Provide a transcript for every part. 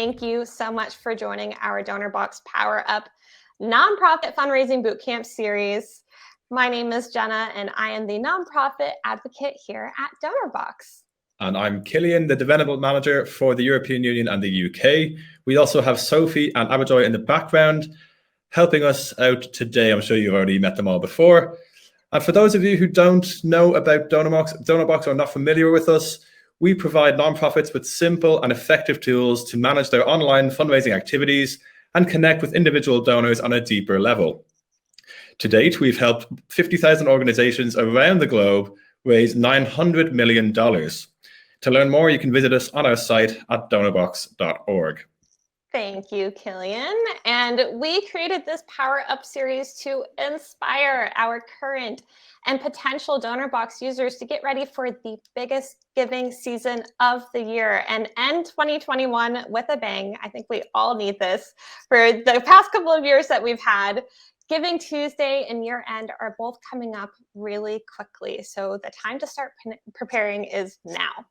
thank you so much for joining our Donorbox PowerUp Nonprofit Fundraising Bootcamp series. My name is Jenna, and I am the nonprofit advocate here at Donorbox. And I'm Killian, the development manager for the European Union and the UK. We also have Sophie and Abijoy in the background helping us out today. I'm sure you've already met them all before. And for those of you who don't know about Donorbox or are not familiar with us, we provide nonprofits with simple and effective tools to manage their online fundraising activities and connect with individual donors on a deeper level. To date, we've helped 50,000 organizations around the globe raise $900 million. To learn more, you can visit us on our site at donorbox.org. Thank you, Killian. And we created this Power Up series to inspire our current and potential Donorbox users to get ready for the biggest giving season of the year and end 2021 with a bang. I think we all need this. For the past couple of years that we've had, Giving Tuesday and year end are both coming up really quickly. So the time to start preparing is now.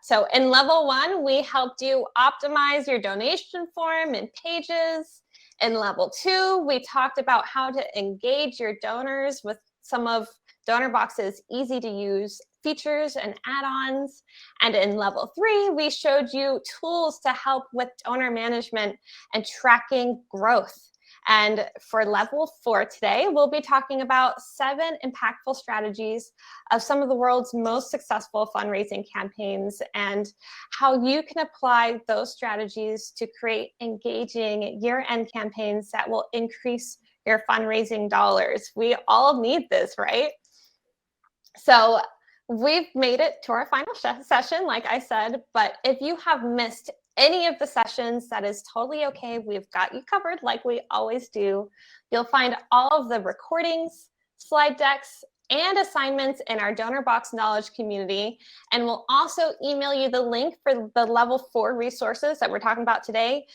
So in level 1, we helped you optimize your donation form and pages. In level 2, we talked about how to engage your donors with some of Donorbox's easy to use features and add-ons. And in level 3, we showed you tools to help with donor management and tracking growth. And for level 4 today, we'll be talking about 7 impactful strategies of some of the world's most successful fundraising campaigns and how you can apply those strategies to create engaging year-end campaigns that will increase your fundraising dollars. We all need this, right? So we've made it to our final session, like I said, but if you have missed any of the sessions, that is totally okay. We've got you covered like we always do. You'll find all of the recordings, slide decks, and assignments in our Donorbox Knowledge community. And we'll also email you the link for the level 4 resources that we're talking about today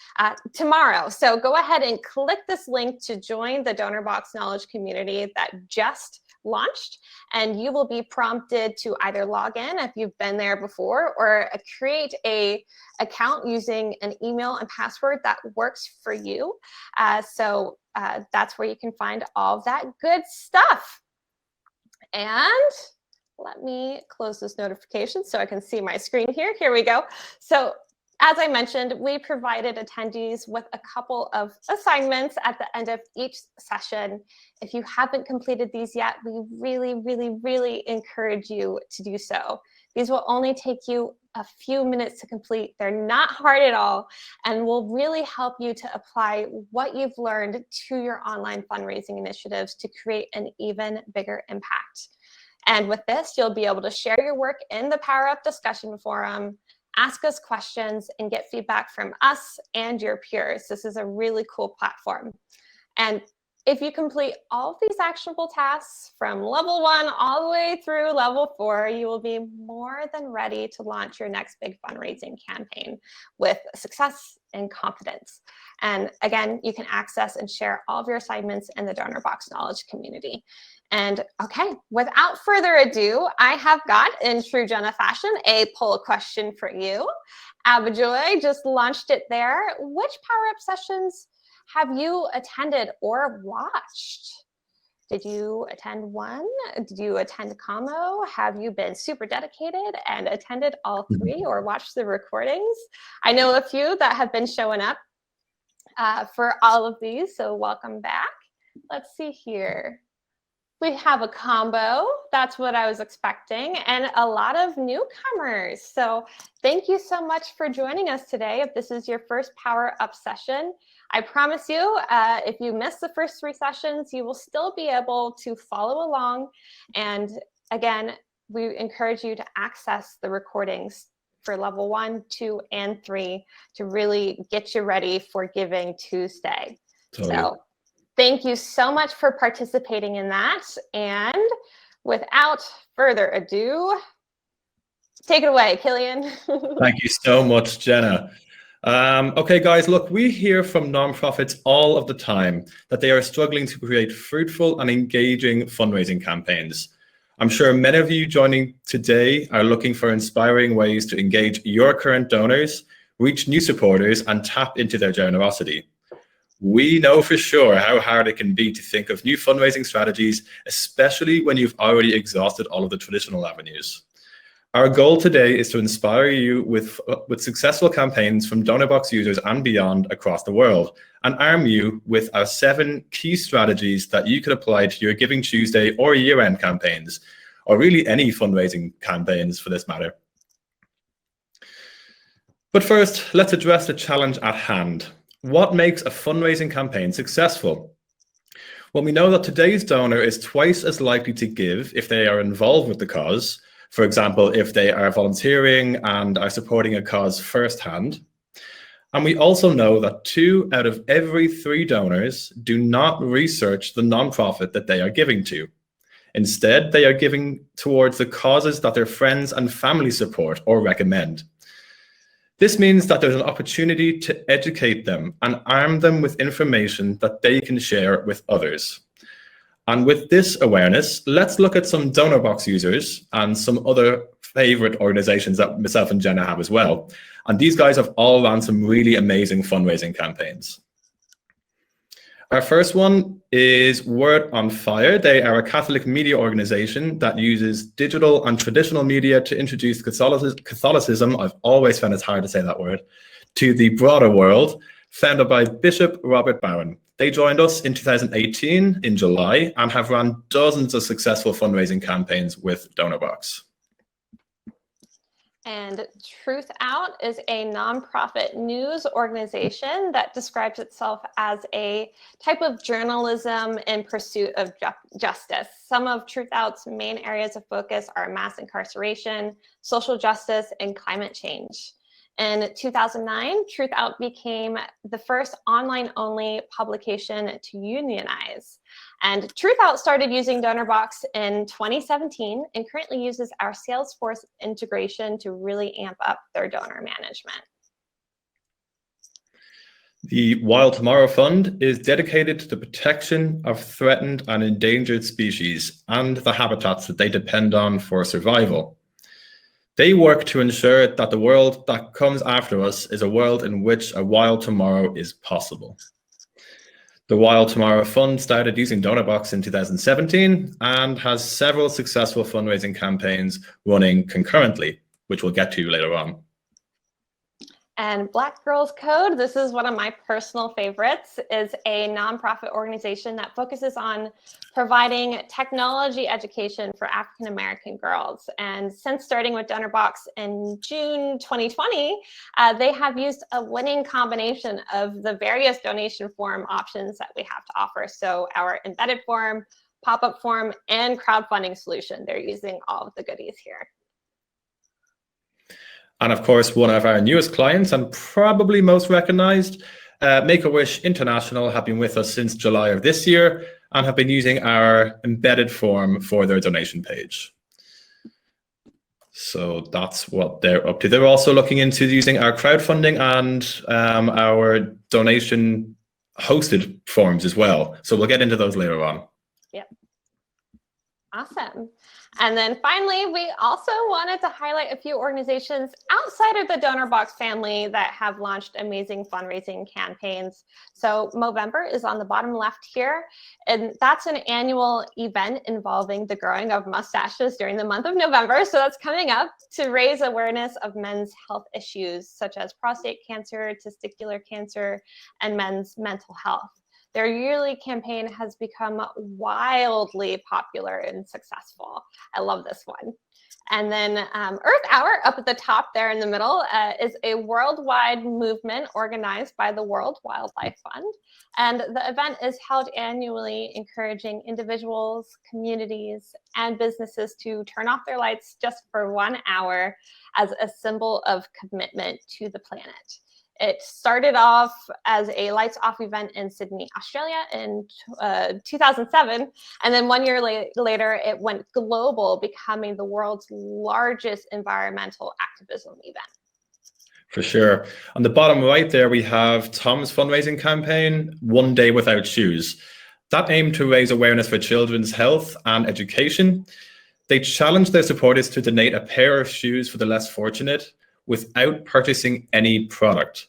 tomorrow. So go ahead and click this link to join the Donorbox Knowledge community that just launched, and you will be prompted to either log in if you've been there before or create a account using an email and password that works for you. So that's where you can find all that good stuff. And let me close this notification so I can see my screen here. Here we go. So as I mentioned, we provided attendees with a couple of assignments at the end of each session. If you haven't completed these yet, we really encourage you to do so. These will only take you a few minutes to complete. They're not hard at all and will really help you to apply what you've learned to your online fundraising initiatives to create an even bigger impact. And with this, you'll be able to share your work in the Power Up discussion forum, ask us questions, and get feedback from us and your peers. This is a really cool platform. And if you complete all of these actionable tasks from level 1 all the way through level 4, you will be more than ready to launch your next big fundraising campaign with success and confidence. And again, you can access and share all of your assignments in the Donorbox Knowledge community. And okay, without further ado, I have got, in true Jenna fashion, a poll question for you. Abijoy just launched it there. Which Power Up sessions have you attended or watched? Did you attend one? Did you attend a combo? Have you been super dedicated and attended all 3 or watched the recordings? I know a few that have been showing up for all of these, so welcome back. Let's see here. We have a combo. That's what I was expecting, and a lot of newcomers. So thank you so much for joining us today. If this is your first Power Up session, I promise you, if you missed the first 3 sessions, you will still be able to follow along. And again, we encourage you to access the recordings for level 1, 2, and 3 to really get you ready for Giving Tuesday. Totally. So thank you so much for participating in that. And without further ado, take it away, Killian. Thank you so much, Jenna. Okay, guys, look, we hear from nonprofits all of the time that they are struggling to create fruitful and engaging fundraising campaigns. I'm sure many of you joining today are looking for inspiring ways to engage your current donors reach new supporters, and tap into their generosity. We know for sure how hard it can be to think of new fundraising strategies, especially when you've already exhausted all of the traditional avenues. Our goal today is to inspire you with successful campaigns from Donorbox users and beyond across the world, and arm you with our 7 key strategies that you can apply to your Giving Tuesday or year-end campaigns, or really any fundraising campaigns for this matter. But first, let's address the challenge at hand. What makes a fundraising campaign successful? Well, we know that today's donor is twice as likely to give if they are involved with the cause. For example, if they are volunteering and are supporting a cause firsthand. And we also know that 2 out of every 3 donors do not research the nonprofit that they are giving to. Instead, they are giving towards the causes that their friends and family support or recommend. This means that there's an opportunity to educate them and arm them with information that they can share with others. And with this awareness, let's look at some Donorbox users and some other favorite organizations that myself and Jenna have as well. And these guys have all run some really amazing fundraising campaigns. Our first one is Word on Fire. They are a Catholic media organization that uses digital and traditional media to introduce Catholicism, I've always found it hard to say that word, to the broader world, founded by Bishop Robert Barron. They joined us in 2018 in July and have run dozens of successful fundraising campaigns with Donorbox. And Truth Out is a nonprofit news organization that describes itself as a type of journalism in pursuit of justice. Some of Truth Out's main areas of focus are mass incarceration, social justice, and climate change. In 2009, Truth Out became the first online-only publication to unionize. And Truth Out started using Donorbox in 2017 and currently uses our Salesforce integration to really amp up their donor management. The Wild Tomorrow Fund is dedicated to the protection of threatened and endangered species and the habitats that they depend on for survival. They work to ensure that the world that comes after us is a world in which a wild tomorrow is possible. The Wild Tomorrow Fund started using Donorbox in 2017 and has several successful fundraising campaigns running concurrently, which we'll get to later on. And Black Girls Code, this is one of my personal favorites, is a nonprofit organization that focuses on providing technology education for African American girls. And since starting with Donorbox in June 2020, they have used a winning combination of the various donation form options that we have to offer. So our embedded form, pop-up form, and crowdfunding solution. They're using all of the goodies here. And of course, one of our newest clients and probably most recognized, Make-A-Wish International, have been with us since July of this year and have been using our embedded form for their donation page. So that's what they're up to. They're also looking into using our crowdfunding and our donation hosted forms as well. So we'll get into those later on. Yep. Awesome. And then finally, we also wanted to highlight a few organizations outside of the Donorbox family that have launched amazing fundraising campaigns. So Movember is on the bottom left here, and that's an annual event involving the growing of mustaches during the month of November. So that's coming up to raise awareness of men's health issues such as prostate cancer, testicular cancer, and men's mental health. Their yearly campaign has become wildly popular and successful. I love this one. And then Earth Hour up at the top there in the middle is a worldwide movement organized by the World Wildlife Fund. And the event is held annually, encouraging individuals, communities, and businesses to turn off their lights just for 1 hour as a symbol of commitment to the planet. It started off as a lights off event in Sydney, Australia in 2007. And then 1 year later, it went global, becoming the world's largest environmental activism event. For sure. On the bottom right there, we have Tom's fundraising campaign, One Day Without Shoes. That aimed to raise awareness for children's health and education. They challenged their supporters to donate a pair of shoes for the less fortunate, without purchasing any product,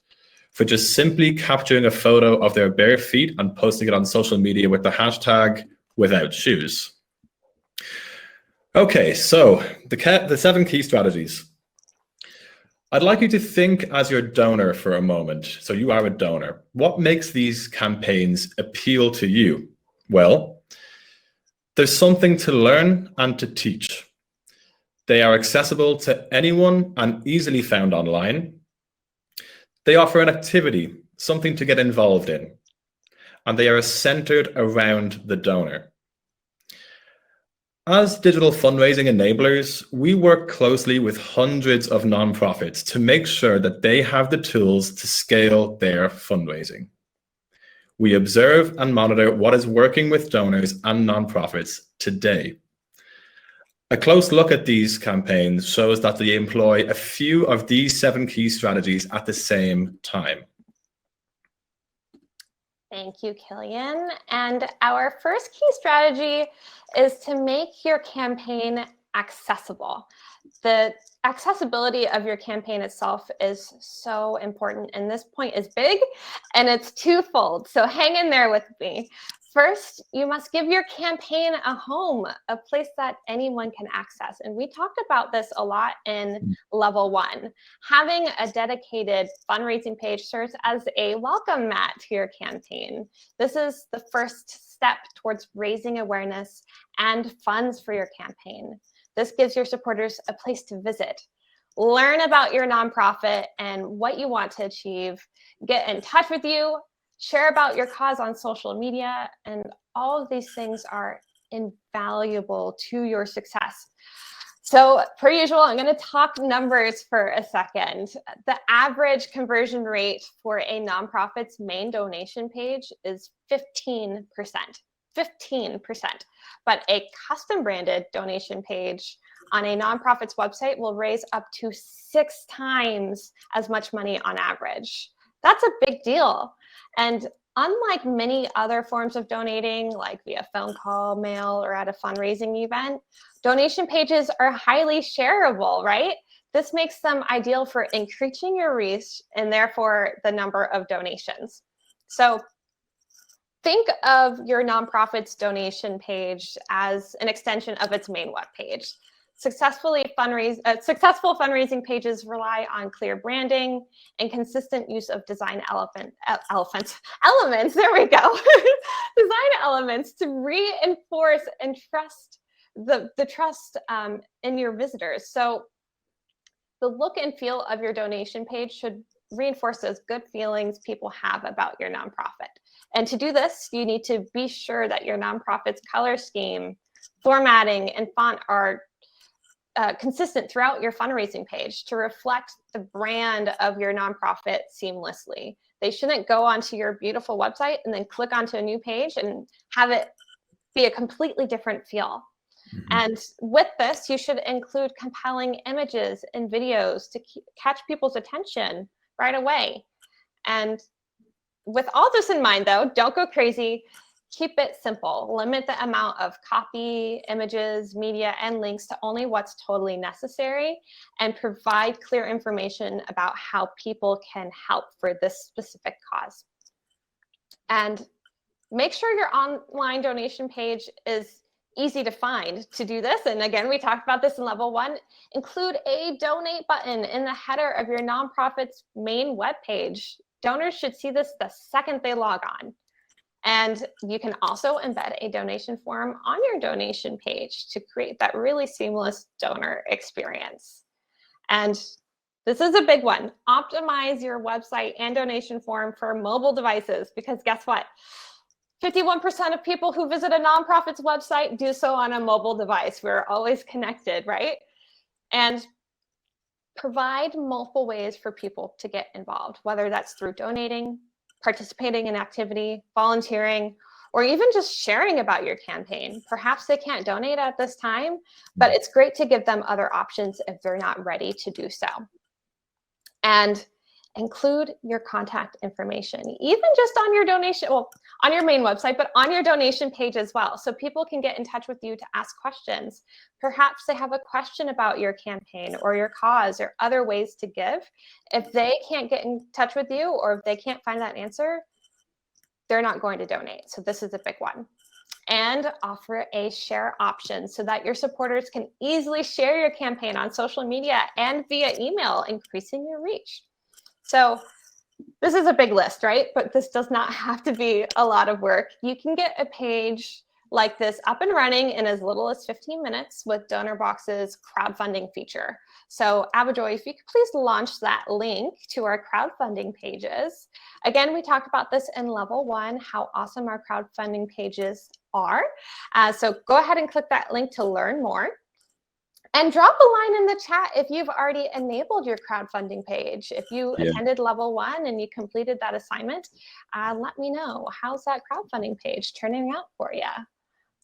for just simply capturing a photo of their bare feet and posting it on social media with the hashtag without shoes. Okay, so the 7 key strategies. I'd like you to think as your donor for a moment. So you are a donor. What makes these campaigns appeal to you? Well, there's something to learn and to teach. They are accessible to anyone and easily found online. They offer an activity, something to get involved in, and they are centered around the donor. As digital fundraising enablers, we work closely with hundreds of nonprofits to make sure that they have the tools to scale their fundraising. We observe and monitor what is working with donors and nonprofits today. A close look at these campaigns shows that they employ a few of these 7 key strategies at the same time. Thank you, Killian. And our first key strategy is to make your campaign accessible. The accessibility of your campaign itself is so important, and this point is big, and it's twofold. So hang in there with me. First, you must give your campaign a home, a place that anyone can access. And we talked about this a lot in level 1. Having a dedicated fundraising page serves as a welcome mat to your campaign. This is the first step towards raising awareness and funds for your campaign. This gives your supporters a place to visit, learn about your nonprofit and what you want to achieve, get in touch with you, share about your cause on social media, and all of these things are invaluable to your success. So per usual, I'm going to talk numbers for a second. The average conversion rate for a nonprofit's main donation page is 15%. 15%. But a custom branded donation page on a nonprofit's website will raise up to 6 times as much money on average. That's a big deal. And unlike many other forms of donating, like via phone call, mail, or at a fundraising event, donation pages are highly shareable, right? This makes them ideal for increasing your reach and therefore the number of donations. So think of your nonprofit's donation page as an extension of its main web page. Successful fundraising pages rely on clear branding and consistent use of design elements. There we go. Design elements to reinforce and trust the trust in your visitors. So the look and feel of your donation page should reinforce those good feelings people have about your nonprofit. And to do this, you need to be sure that your nonprofit's color scheme, formatting, and font are consistent throughout your fundraising page to reflect the brand of your nonprofit seamlessly. They shouldn't go onto your beautiful website and then click onto a new page and have it be a completely different feel. Mm-hmm. And with this, you should include compelling images and videos to catch people's attention right away. And with all this in mind, though, don't go crazy. Keep it simple. Limit the amount of copy, images, media, and links to only what's totally necessary, and provide clear information about how people can help for this specific cause. And make sure your online donation page is easy to find. To do this, and again, we talked about this in level 1, include a donate button in the header of your nonprofit's main web page. Donors should see this the second they log on. And you can also embed a donation form on your donation page to create that really seamless donor experience. And this is a big one. Optimize your website and donation form for mobile devices, because guess what? 51% of people who visit a nonprofit's website do so on a mobile device. We're always connected, right? And provide multiple ways for people to get involved, whether that's through donating, participating in activity, volunteering, or even just sharing about your campaign. Perhaps they can't donate at this time, but it's great to give them other options if they're not ready to do so. And Include your contact information, even just on your donation, well, on your main website, but on your donation page as well. So people can get in touch with you to ask questions. Perhaps they have a question about your campaign or your cause or other ways to give. If they can't get in touch with you, or if they can't find that answer, they're not going to donate. So this is a big one. And offer a share option so that your supporters can easily share your campaign on social media and via email, increasing your reach. So this is a big list, right? But this does not have to be a lot of work. You can get a page like this up and running in as little as 15 minutes with Donorbox's crowdfunding feature. So Abijoy, if you could please launch that link to our crowdfunding pages. Again, we talked about this in level 1, how awesome our crowdfunding pages are. So go ahead and click that link to learn more. And drop a line in the chat if you've already enabled your crowdfunding page. If you attended level 1 and you completed that assignment, let me know. How's that crowdfunding page turning out for you?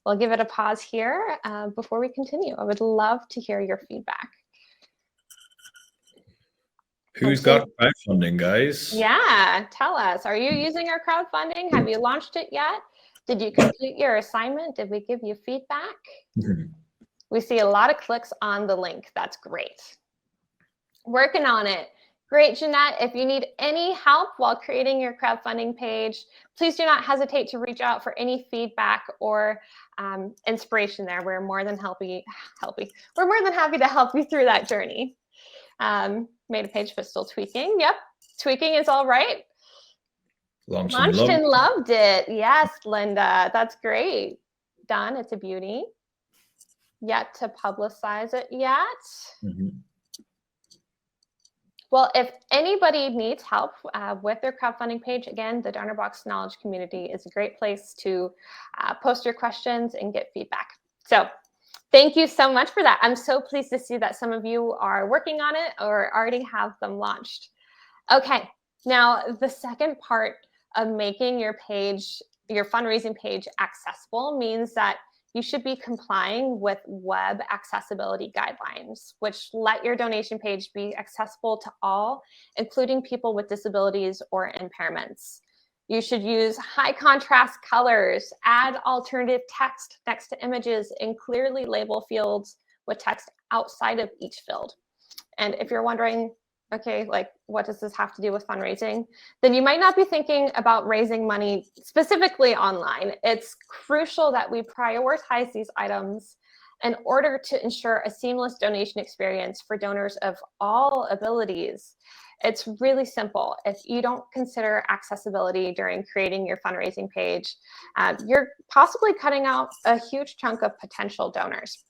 We'll give it a pause here before we continue. I would love to hear your feedback. Who's got crowdfunding, guys? Yeah, tell us. Are you using our crowdfunding? Have you launched it yet? Did you complete your assignment? Did we give you feedback? We see a lot of clicks on the link. That's great. Working on it. Great, Jeanette. If you need any help while creating your crowdfunding page, please do not hesitate to reach out for any feedback or inspiration there. We're more than happy to help you through that journey. Made a page, but still tweaking. Yep, tweaking is all right. Launched and loved it. Yes, Linda, that's great. Done. It's a beauty. Yet to publicize it yet. Well, if anybody needs help with their crowdfunding page, again, the Donorbox Knowledge Community is a great place to post your questions and get feedback. So thank you so much for that. I'm so pleased to see that some of you are working on it or already have them launched. Okay, now the second part of making your page, your fundraising page accessible means that you should be complying with web accessibility guidelines, which let your donation page be accessible to all, including people with disabilities or impairments. You should use high contrast colors, add alternative text next to images, and clearly label fields with text outside of each field. And if you're wondering, okay, like what does this have to do with fundraising? Then you might not be thinking about raising money specifically online. It's crucial that we prioritize these items in order to ensure a seamless donation experience for donors of all abilities. It's really simple. If you don't consider accessibility during creating your fundraising page, you're possibly cutting out a huge chunk of potential donors.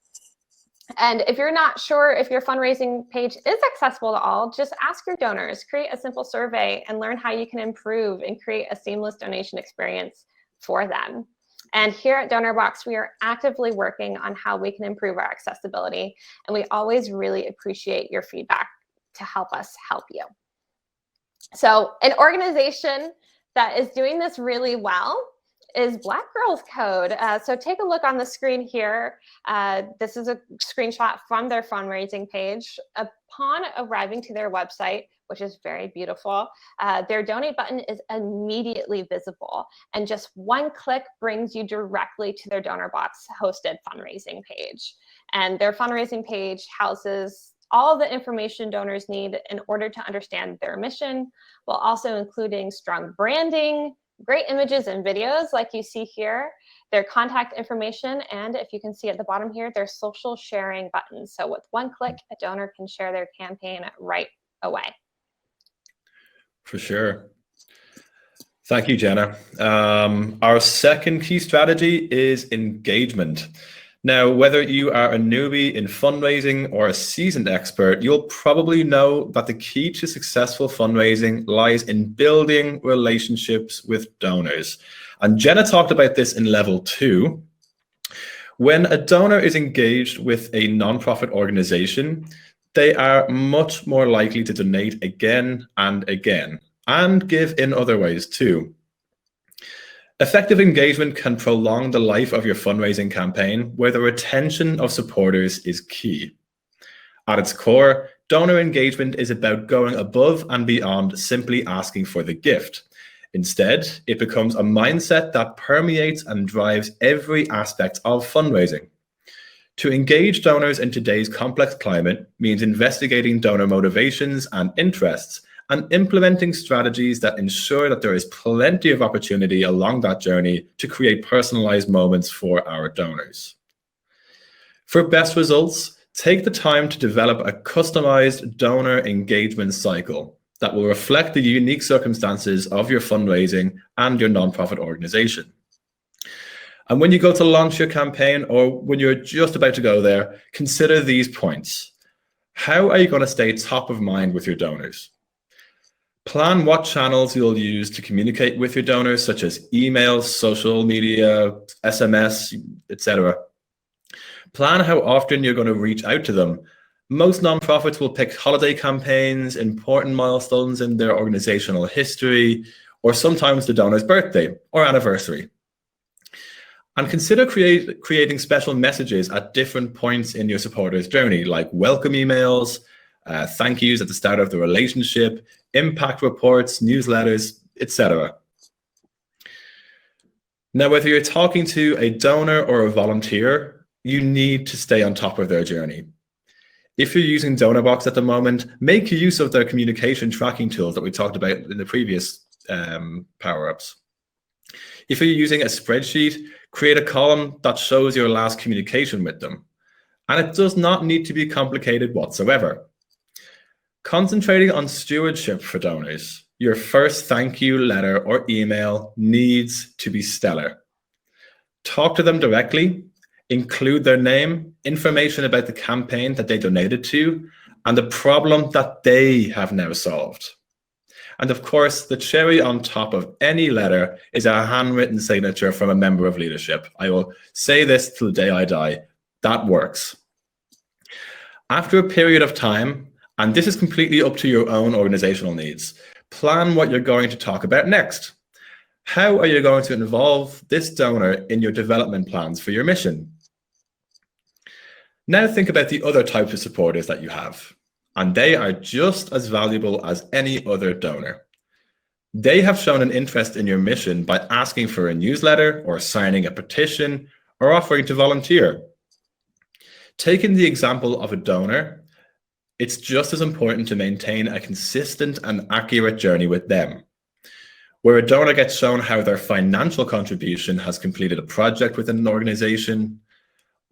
And if you're not sure if your fundraising page is accessible to all, just ask your donors, create a simple survey, and learn how you can improve and create a seamless donation experience for them. And here at Donorbox, we are actively working on how we can improve our accessibility, and we always really appreciate your feedback to help us help you. So an organization that is doing this really well is Black Girls Code. So take a look on the screen here. This is a screenshot from their fundraising page. Upon arriving to their website, which is very beautiful, their donate button is immediately visible. And just one click brings you directly to their Donorbox hosted fundraising page. And their fundraising page houses all the information donors need in order to understand their mission, while also including strong branding, great images and videos like you see here, their contact information, and if you can see at the bottom here, their social sharing buttons. So with one click, a donor can share their campaign right away. For sure. Thank you, Jenna. Our second key strategy is engagement. Now, whether you are a newbie in fundraising or a seasoned expert, you'll probably know that the key to successful fundraising lies in building relationships with donors. And Jenna talked about this in level 2. When a donor is engaged with a nonprofit organization, they are much more likely to donate again and again, and give in other ways too. Effective engagement can prolong the life of your fundraising campaign, where the retention of supporters is key. At its core, donor engagement is about going above and beyond simply asking for the gift. Instead, it becomes a mindset that permeates and drives every aspect of fundraising. To engage donors in today's complex climate means investigating donor motivations and interests and implementing strategies that ensure that there is plenty of opportunity along that journey to create personalized moments for our donors. For best results, take the time to develop a customized donor engagement cycle that will reflect the unique circumstances of your fundraising and your nonprofit organization. And when you go to launch your campaign, or when you're just about to go there, consider these points. How are you going to stay top of mind with your donors? Plan what channels you'll use to communicate with your donors, such as emails, social media, SMS, etc. Plan how often you're going to reach out to them. Most nonprofits will pick holiday campaigns, important milestones in their organizational history, or sometimes the donor's birthday or anniversary. And consider creating special messages at different points in your supporters' journey, like welcome emails, thank yous at the start of the relationship, impact reports, newsletters, etc. Now, whether you're talking to a donor or a volunteer, you need to stay on top of their journey. If you're using Donorbox at the moment, make use of their communication tracking tools that we talked about in the previous power-ups. If you're using a spreadsheet, create a column that shows your last communication with them. And it does not need to be complicated whatsoever. Concentrating on stewardship for donors, your first thank you letter or email needs to be stellar. Talk to them directly, include their name, information about the campaign that they donated to, and the problem that they have now solved. And of course, the cherry on top of any letter is a handwritten signature from a member of leadership. I will say this till the day I die. That works. After a period of time, and this is completely up to your own organizational needs, plan what you're going to talk about next. How are you going to involve this donor in your development plans for your mission? Now think about the other types of supporters that you have. And they are just as valuable as any other donor. They have shown an interest in your mission by asking for a newsletter or signing a petition or offering to volunteer. Taking the example of a donor, it's just as important to maintain a consistent and accurate journey with them, where a donor gets shown how their financial contribution has completed a project within an organization.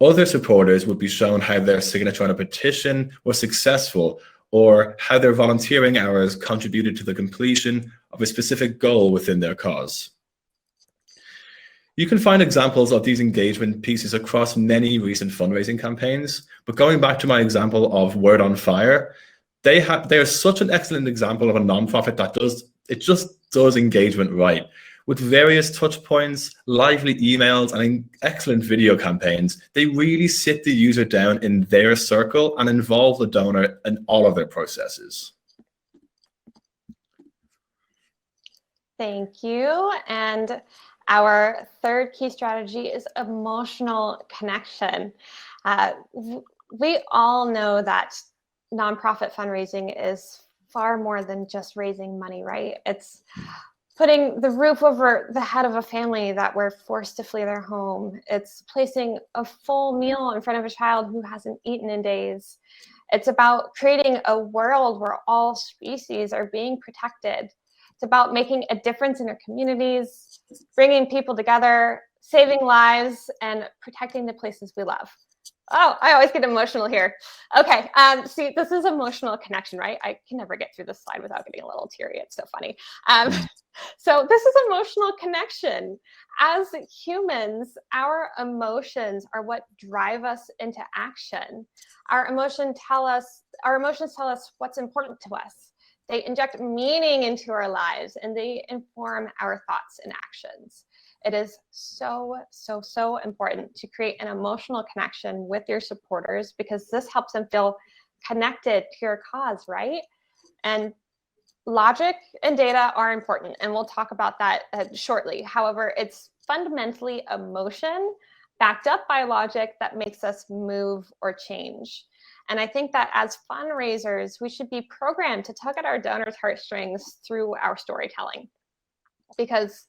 Other supporters would be shown how their signature on a petition was successful, or how their volunteering hours contributed to the completion of a specific goal within their cause. You can find examples of these engagement pieces across many recent fundraising campaigns, but going back to my example of Word on Fire, they are such an excellent example of a nonprofit that just does engagement right. With various touch points, lively emails, and excellent video campaigns, they really sit the user down in their circle and involve the donor in all of their processes. Thank you. And our third key strategy is emotional connection. We all know that nonprofit fundraising is far more than just raising money, right? It's putting the roof over the head of a family that were forced to flee their home. It's placing a full meal in front of a child who hasn't eaten in days. It's about creating a world where all species are being protected. It's about making a difference in our communities, bringing people together, saving lives, and protecting the places we love. Oh, I always get emotional here. Okay, see, this is emotional connection, right? I can never get through this slide without getting a little teary. It's so funny. So this is emotional connection. As humans, our emotions are what drive us into action. Our emotions tell us what's important to us. They inject meaning into our lives, and they inform our thoughts and actions. It is so, so, so important to create an emotional connection with your supporters, because this helps them feel connected to your cause, right? And logic and data are important, and we'll talk about that shortly. However, it's fundamentally emotion backed up by logic that makes us move or change. And I think that as fundraisers, we should be programmed to tug at our donors' heartstrings through our storytelling, because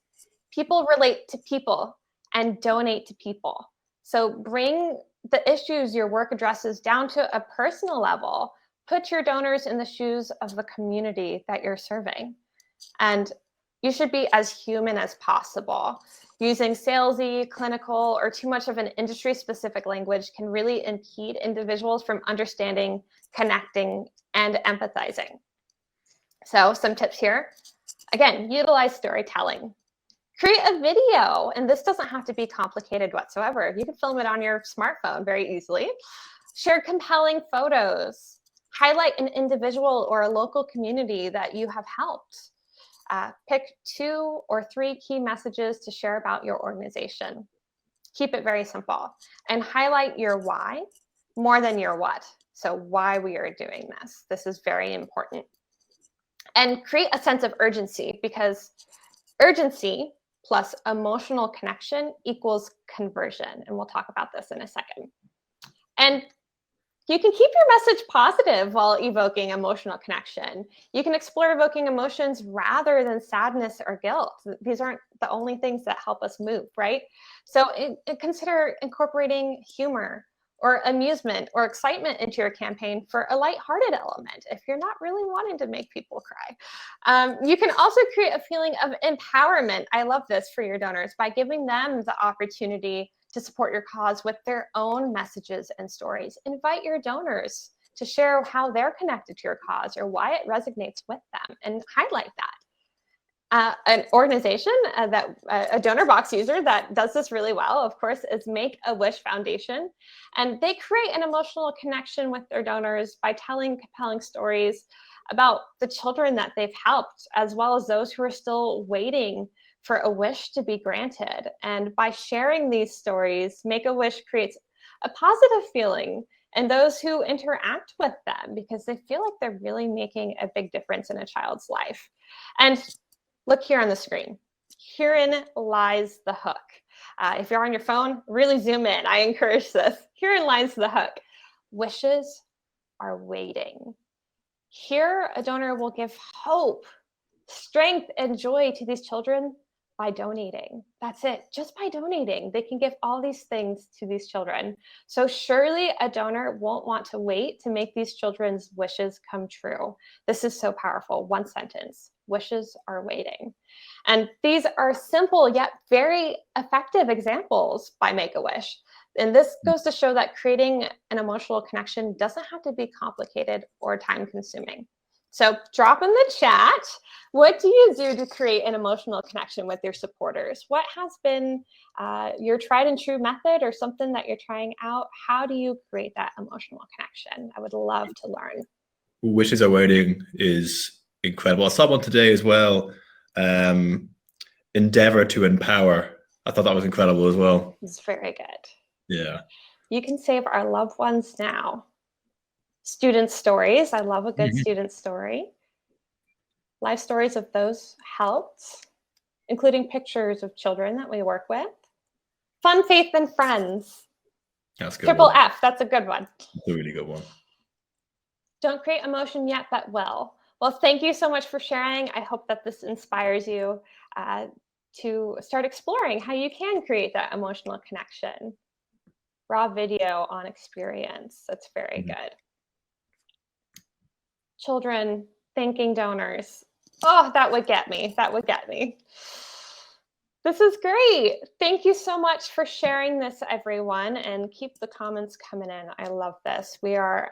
people relate to people and donate to people. So bring the issues your work addresses down to a personal level. Put your donors in the shoes of the community that you're serving. And you should be as human as possible. Using salesy, clinical, or too much of an industry-specific language can really impede individuals from understanding, connecting, and empathizing. So some tips here. Again, utilize storytelling. Create a video, and this doesn't have to be complicated whatsoever. You can film it on your smartphone very easily. Share compelling photos. Highlight an individual or a local community that you have helped. Pick 2 or 3 key messages to share about your organization. Keep it very simple, and highlight your why more than your what. So why we are doing this. This is very important. And create a sense of urgency, because urgency plus emotional connection equals conversion. And we'll talk about this in a second. And you can keep your message positive while evoking emotional connection. You can explore evoking emotions rather than sadness or guilt. These aren't the only things that help us move, right? So consider incorporating humor or amusement or excitement into your campaign for a lighthearted element if you're not really wanting to make people cry. You can also create a feeling of empowerment. I love this for your donors by giving them the opportunity to support your cause with their own messages and stories. Invite your donors to share how they're connected to your cause or why it resonates with them, and highlight that. An organization a Donorbox user that does this really well, of course, is Make-A-Wish Foundation. And they create an emotional connection with their donors by telling compelling stories about the children that they've helped, as well as those who are still waiting for a wish to be granted. And by sharing these stories, Make-A-Wish creates a positive feeling in those who interact with them, because they feel like they're really making a big difference in a child's life. And look here on the screen. Herein lies the hook. If you're on your phone, really zoom in. I encourage this. Herein lies the hook. Wishes are waiting. Here, a donor will give hope, strength, and joy to these children by donating. That's it. Just by donating, they can give all these things to these children. So surely a donor won't want to wait to make these children's wishes come true. This is so powerful. One sentence. Wishes are waiting. And these are simple yet very effective examples by Make-A-Wish. And this goes to show that creating an emotional connection doesn't have to be complicated or time-consuming. So drop in the chat, what do you do to create an emotional connection with your supporters? What has been your tried and true method, or something that you're trying out? How do you create that emotional connection? I would love to learn. Wishes are waiting is incredible. I saw one today as well. Endeavor to empower. I thought that was incredible as well. It's very good. Yeah. You can save our loved ones now. Student stories. I love a good student story. Life stories of those helped, including pictures of children that we work with. Fun, faith, and friends. That's good. Triple F. That's a good one. That's a really good one. Don't create emotion yet, but will. Well, thank you so much for sharing. I hope that this inspires you to start exploring how you can create that emotional connection. Raw video on experience. That's very good. Children thanking donors. Oh, that would get me. That would get me. This is great. Thank you so much for sharing this, everyone, and keep the comments coming in. I love this. We are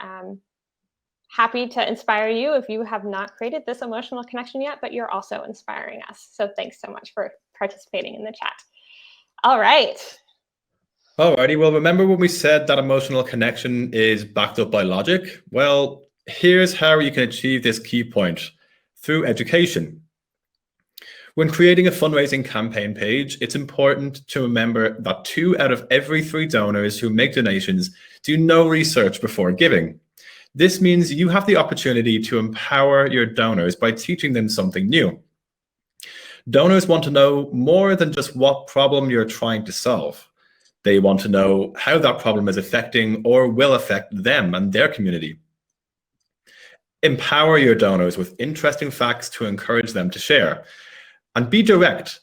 happy to inspire you if you have not created this emotional connection yet, but you're also inspiring us. So thanks so much for participating in the chat. All right. Alrighty. Well, remember when we said that emotional connection is backed up by logic? Well, here's how you can achieve this key point: through education. When creating a fundraising campaign page, it's important to remember that 2 out of every 3 donors who make donations do no research before giving. This means you have the opportunity to empower your donors by teaching them something new. Donors want to know more than just what problem you're trying to solve. They want to know how that problem is affecting or will affect them and their community. Empower your donors with interesting facts to encourage them to share. And be direct,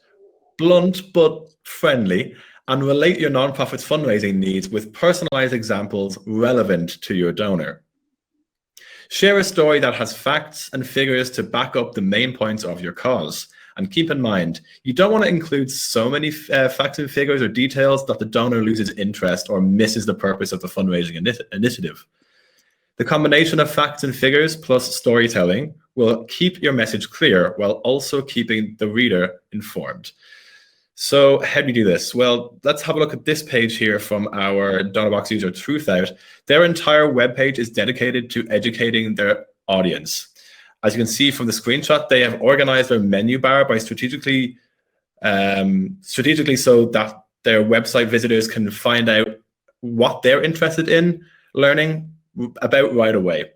blunt but friendly, and relate your nonprofit's fundraising needs with personalized examples relevant to your donor. Share a story that has facts and figures to back up the main points of your cause. And keep in mind, you don't want to include so many facts and figures or details that the donor loses interest or misses the purpose of the fundraising initiative. The combination of facts and figures plus storytelling will keep your message clear while also keeping the reader informed. So how do we do this? Well, let's have a look at this page here from our Donorbox user Truthout. Their entire webpage is dedicated to educating their audience. As you can see from the screenshot, they have organized their menu bar by strategically so that their website visitors can find out what they're interested in learning about right away.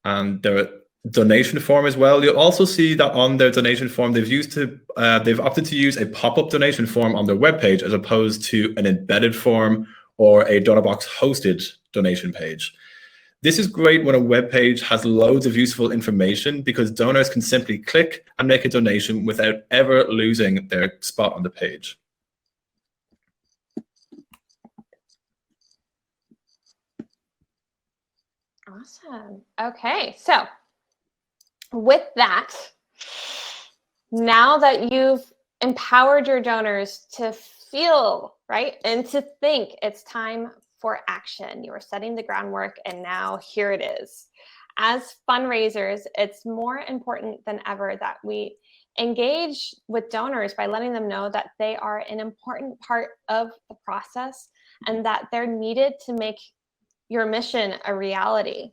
And their donation form as well. You'll also see that on their donation form, they've opted to use a pop-up donation form on their webpage as opposed to an embedded form or a Donorbox hosted donation page. This is great when a web page has loads of useful information because donors can simply click and make a donation without ever losing their spot on the page. Awesome. Okay, so with that, now that you've empowered your donors to feel, right, and to think, it's time for action. You are setting the groundwork, and now here it is. As fundraisers, it's more important than ever that we engage with donors by letting them know that they are an important part of the process and that they're needed to make your mission a reality.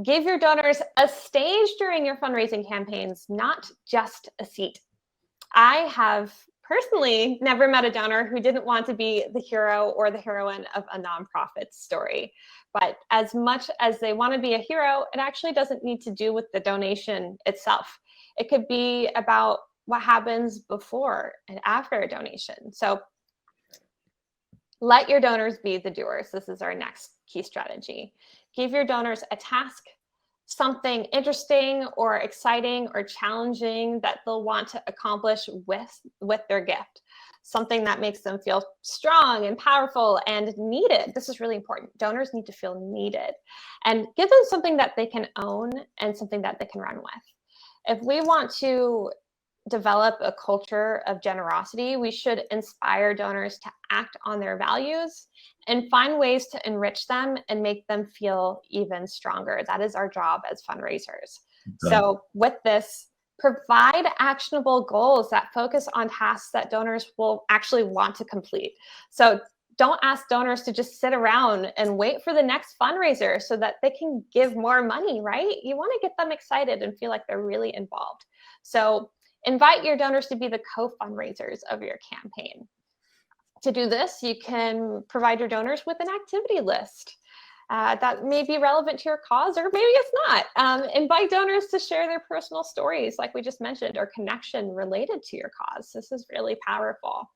Give your donors a stage during your fundraising campaigns, not just a seat. I have personally never met a donor who didn't want to be the hero or the heroine of a nonprofit story. But as much as they want to be a hero, it actually doesn't need to do with the donation itself. It could be about what happens before and after a donation. So let your donors be the doers. This is our next key strategy. Give your donors a task, something interesting or exciting or challenging that they'll want to accomplish with their gift. Something that makes them feel strong and powerful and needed. This is really important. Donors need to feel needed. And give them something that they can own and something that they can run with. If we want to develop a culture of generosity, we should inspire donors to act on their values and find ways to enrich them and make them feel even stronger. That is our job as fundraisers. Okay. So with this, provide actionable goals that focus on tasks that donors will actually want to complete. So don't ask donors to just sit around and wait for the next fundraiser so that they can give more money, right? You want to get them excited and feel like they're really involved. So invite your donors to be the co-fundraisers of your campaign. To do this, you can provide your donors with an activity list that may be relevant to your cause, or maybe it's not. Invite donors to share their personal stories, like we just mentioned, or connection related to your cause. This is really powerful.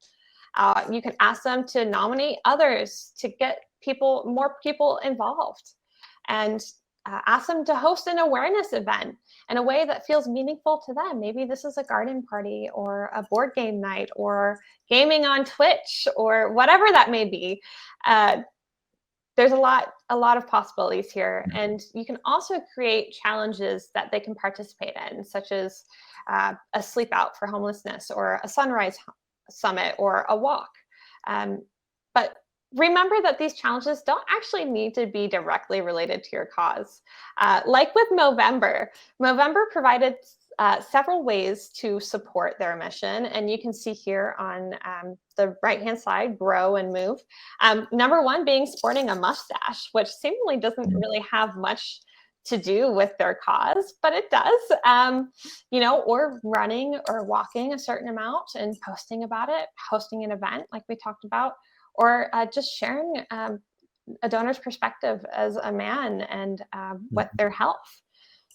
You can ask them to nominate others to get more people involved, and ask them to host an awareness event in a way that feels meaningful to them. Maybe this is a garden party or a board game night or gaming on Twitch or whatever that may be. There's a lot of possibilities here. And you can also create challenges that they can participate in, such as a sleep out for homelessness or a sunrise summit or a walk. But remember that these challenges don't actually need to be directly related to your cause. Like with Movember provided several ways to support their mission. And you can see here on the right-hand side, grow and move. Number one being sporting a mustache, which seemingly doesn't really have much to do with their cause, but it does, or running or walking a certain amount and posting about it, hosting an event like we talked about, or just sharing a donor's perspective as a man and with their health.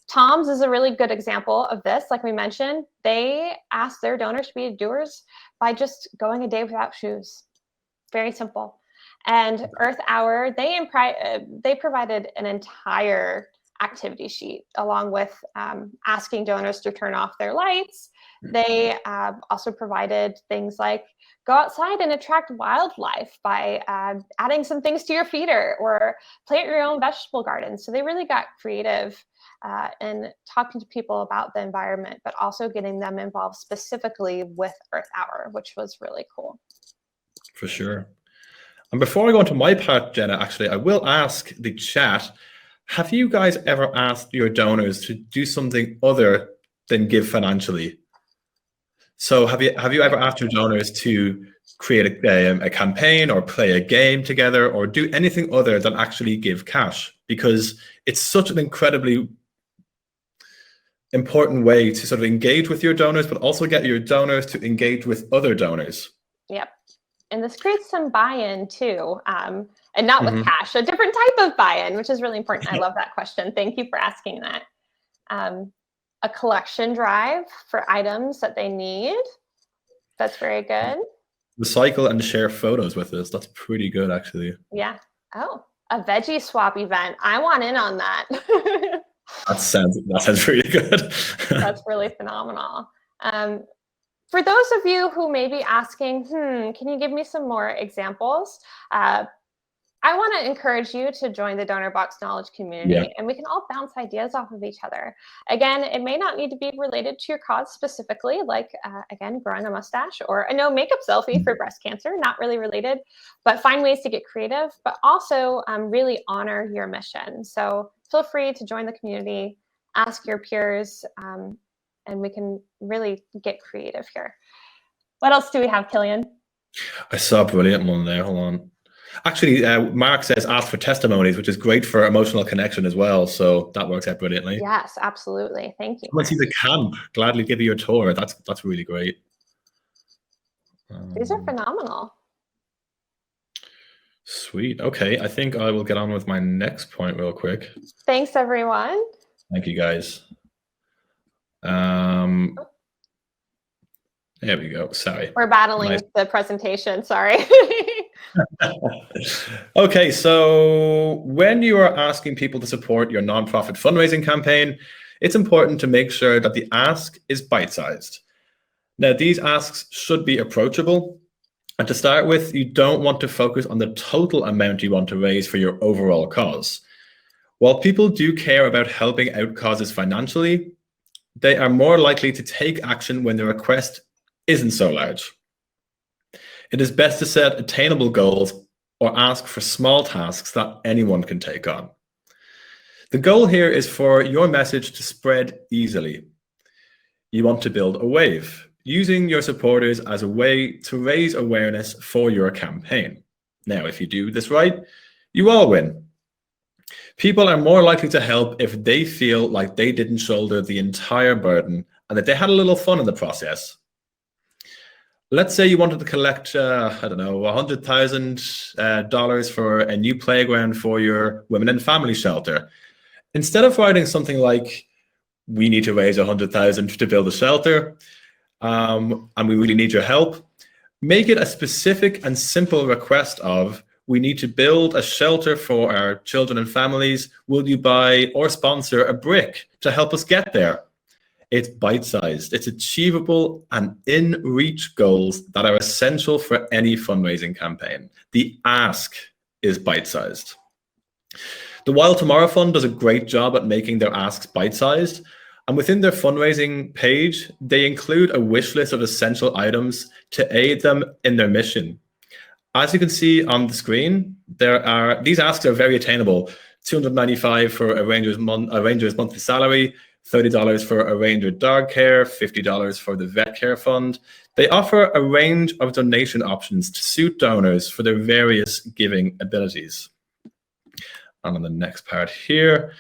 Tom's is a really good example of this. Like we mentioned, they asked their donors to be doers by just going a day without shoes. Very simple. And Earth Hour, they provided an entire activity sheet along with asking donors to turn off their lights. They also provided things like go outside and attract wildlife by adding some things to your feeder or plant your own vegetable garden. So they really got creative in talking to people about the environment, but also getting them involved specifically with Earth Hour, which was really cool. For sure. And before I go into my part, Jenna, actually, I will ask the chat, have you guys ever asked your donors to do something other than give financially? So have you ever asked your donors to create a campaign or play a game together or do anything other than actually give cash? Because it's such an incredibly important way to sort of engage with your donors, but also get your donors to engage with other donors. Yep. And this creates some buy-in too, and not with cash, a different type of buy-in, which is really important. I love that question. Thank you for asking that. A collection drive for items that they need. That's very good. Recycle and share photos with us. That's pretty good, actually. Yeah. Oh, a veggie swap event. I want in on that. That sounds really good. That's really phenomenal. For those of you who may be asking, can you give me some more examples? I want to encourage you to join the Donorbox Knowledge community, and we can all bounce ideas off of each other. Again, it may not need to be related to your cause specifically, like, again, growing a mustache or a no makeup selfie for breast cancer, not really related, but find ways to get creative, but also really honor your mission. So feel free to join the community, ask your peers, and we can really get creative here. What else do we have, Killian? I saw a brilliant one there. Hold on. Actually, Mark says ask for testimonies, which is great for emotional connection as well. So that works out brilliantly. Yes, absolutely. Thank you. Someone sees a camp, gladly give you a tour. That's really great. These are phenomenal. Sweet. Okay, I think I will get on with my next point real quick. Thanks, everyone. Thank you, guys. There we go. Sorry. We're battling the presentation. Sorry. Okay, so when you are asking people to support your nonprofit fundraising campaign, it's important to make sure that the ask is bite-sized. Now, these asks should be approachable. And to start with, you don't want to focus on the total amount you want to raise for your overall cause. While people do care about helping out causes financially, they are more likely to take action when the request isn't so large. It is best to set attainable goals or ask for small tasks that anyone can take on. The goal here is for your message to spread easily. You want to build a wave, using your supporters as a way to raise awareness for your campaign. Now, if you do this right, you all win. People are more likely to help if they feel like they didn't shoulder the entire burden and that they had a little fun in the process. Let's say you wanted to collect, I don't know, $100,000 for a new playground for your women and family shelter. Instead of writing something like, we need to raise $100,000 to build a shelter, and we really need your help, make it a specific and simple request of, we need to build a shelter for our children and families. Will you buy or sponsor a brick to help us get there? It's bite-sized, it's achievable and in reach goals that are essential for any fundraising campaign. The ask is bite-sized. The Wild Tomorrow Fund does a great job at making their asks bite-sized. And within their fundraising page, they include a wish list of essential items to aid them in their mission. As you can see on the screen, these asks are very attainable. $295 for a ranger's monthly salary, $30 for a ranger dog care, $50 for the vet care fund. They offer a range of donation options to suit donors for their various giving abilities. And on the next part here,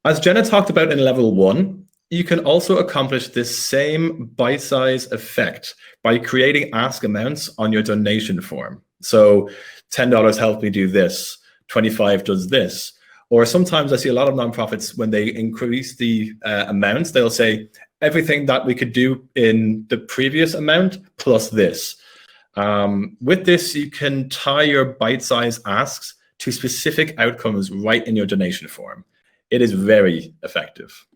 as Jenna talked about in level 1, you can also accomplish this same bite-size effect by creating ask amounts on your donation form. So $10 helped me do this, $25 does this. Or sometimes I see a lot of nonprofits, when they increase the amounts, they'll say everything that we could do in the previous amount plus this. With this, you can tie your bite-sized asks to specific outcomes right in your donation form. It is very effective.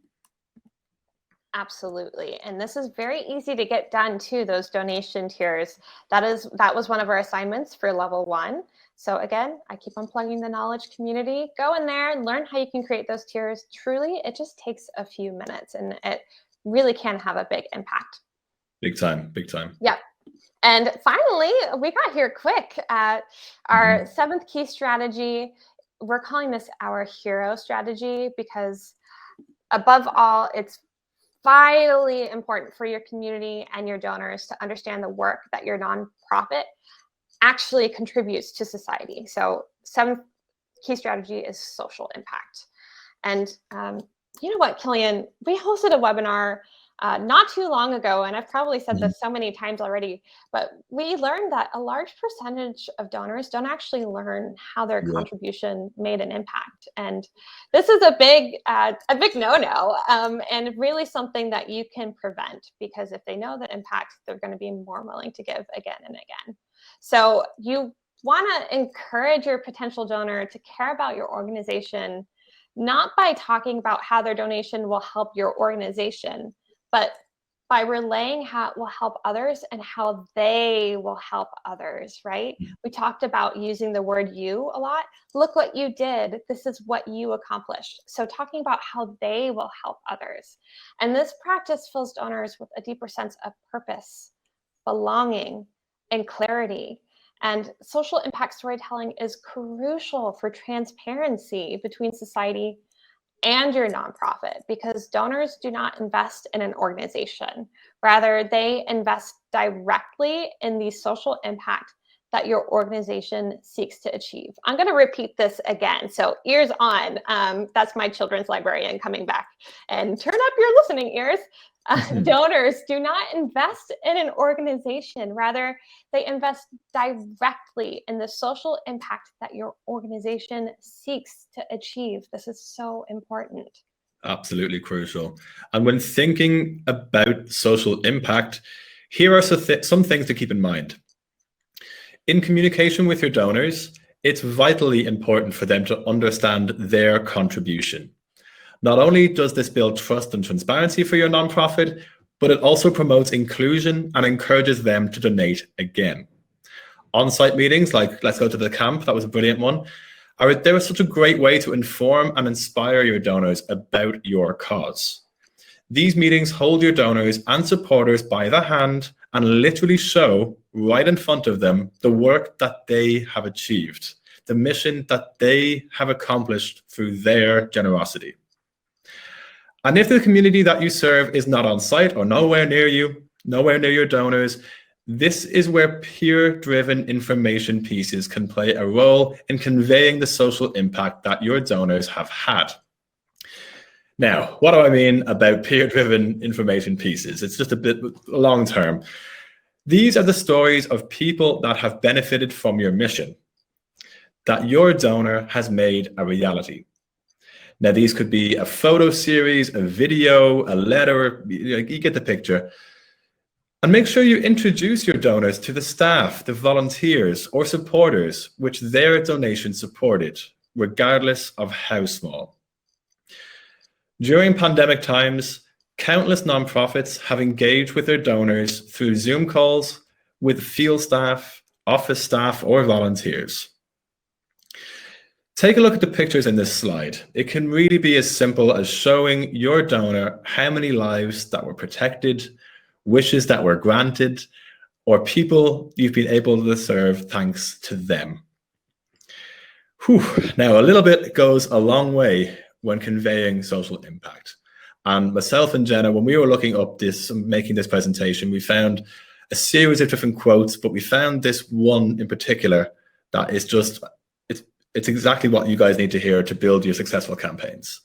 Absolutely. And this is very easy to get done too, those donation tiers. That was one of our assignments for level 1. So again, I keep on plugging the knowledge community. Go in there and learn how you can create those tiers. Truly, it just takes a few minutes and it really can have a big impact. Big time, big time. Yeah. And finally, we got here quick. Our 7th key strategy, we're calling this our hero strategy because above all, it's vitally important for your community and your donors to understand the work that your nonprofit actually contributes to society. So 7th key strategy is social impact. And you know what, Killian, we hosted a webinar not too long ago, and I've probably said this so many times already, but we learned that a large percentage of donors don't actually learn how their contribution made an impact. And this is a big no-no, and really something that you can prevent, because if they know that impacts, they're going to be more willing to give again and again. So you want to encourage your potential donor to care about your organization, not by talking about how their donation will help your organization, but by relaying how it will help others and how they will help others, right? We talked about using the word you a lot. Look what you did. This is what you accomplished. So talking about how they will help others. And this practice fills donors with a deeper sense of purpose, belonging, and clarity. And social impact storytelling is crucial for transparency between society and your nonprofit, because donors do not invest in an organization. Rather, they invest directly in the social impact that your organization seeks to achieve. I'm going to repeat this again. So ears on. That's my children's librarian coming back. And turn up your listening ears. Donors do not invest in an organization. Rather, they invest directly in the social impact that your organization seeks to achieve. This is so important. Absolutely crucial. And when thinking about social impact, here are some things to keep in mind. In communication with your donors, it's vitally important for them to understand their contribution. Not only does this build trust and transparency for your nonprofit, but it also promotes inclusion and encourages them to donate again. On-site meetings, like Let's Go to the Camp, that was a brilliant one, they're such a great way to inform and inspire your donors about your cause. These meetings hold your donors and supporters by the hand and literally show right in front of them the work that they have achieved, the mission that they have accomplished through their generosity. And if the community that you serve is not on site or nowhere near you, nowhere near your donors, this is where peer-driven information pieces can play a role in conveying the social impact that your donors have had. Now, what do I mean about peer-driven information pieces? It's just a bit long-term. These are the stories of people that have benefited from your mission, that your donor has made a reality. Now, these could be a photo series, a video, a letter, you get the picture. And make sure you introduce your donors to the staff, the volunteers or supporters which their donation supported, regardless of how small. During pandemic times, countless nonprofits have engaged with their donors through Zoom calls with field staff, office staff, or volunteers. Take a look at the pictures in this slide. It can really be as simple as showing your donor how many lives that were protected, wishes that were granted, or people you've been able to serve thanks to them. Now, a little bit goes a long way when conveying social impact. And myself and Jenna, when we were looking up this, making this presentation, we found a series of different quotes, but we found this one in particular that is just, it's exactly what you guys need to hear to build your successful campaigns.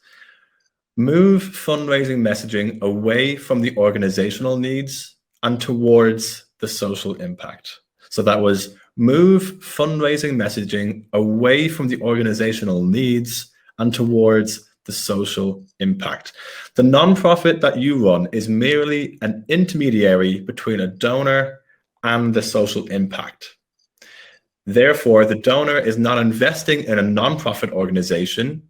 Move fundraising messaging away from the organizational needs and towards the social impact. So that was move fundraising messaging away from the organizational needs and towards the social impact. The nonprofit that you run is merely an intermediary between a donor and the social impact. Therefore, the donor is not investing in a nonprofit organization.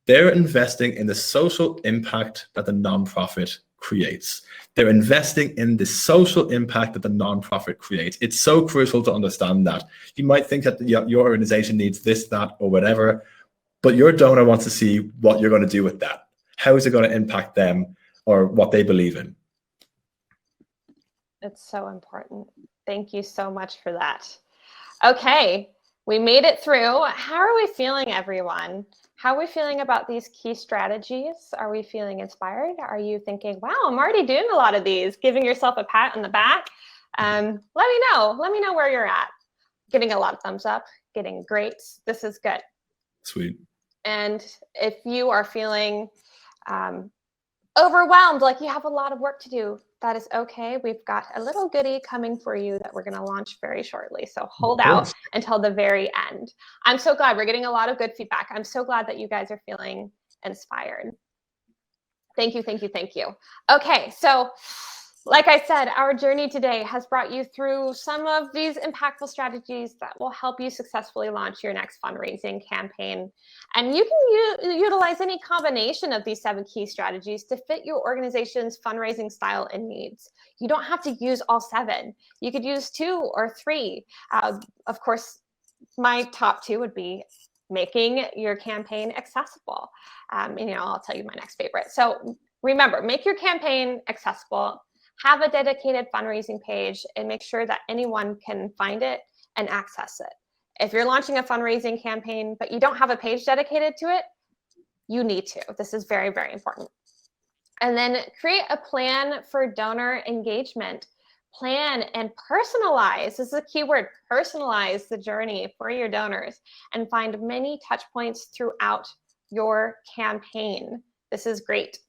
They're investing in the social impact that the nonprofit creates. They're investing in the social impact that the nonprofit creates. It's so crucial to understand that. You might think that your organization needs this, that, or whatever, but your donor wants to see what you're going to do with that. How is it going to impact them or what they believe in? It's so important. Thank you so much for that. Okay, we made it through. How are we feeling, everyone? How are we feeling about these key strategies? Are we feeling inspired? Are you thinking, wow, I'm already doing a lot of these, giving yourself a pat on the back? Let me know. Let me know where you're at. Getting a lot of thumbs up, getting great. This is good. Sweet. And if you are feeling overwhelmed, like you have a lot of work to do, that is okay. We've got a little goodie coming for you that we're going to launch very shortly. So hold out until the very end. I'm so glad we're getting a lot of good feedback. I'm so glad that you guys are feeling inspired. Thank you, thank you, thank you. Okay, so like I said, our journey today has brought you through some of these impactful strategies that will help you successfully launch your next fundraising campaign. And you can utilize any combination of these 7 key strategies to fit your organization's fundraising style and needs. You don't have to use all 7. You could use 2 or 3. Of course, my top 2 would be making your campaign accessible. I'll tell you my next favorite. So remember, make your campaign accessible. Have a dedicated fundraising page and make sure that anyone can find it and access it. If you're launching a fundraising campaign, but you don't have a page dedicated to it, you need to. This is very, very important. And then create a plan for donor engagement. Plan and personalize. This is a key word, personalize the journey for your donors and find many touch points throughout your campaign. This is great.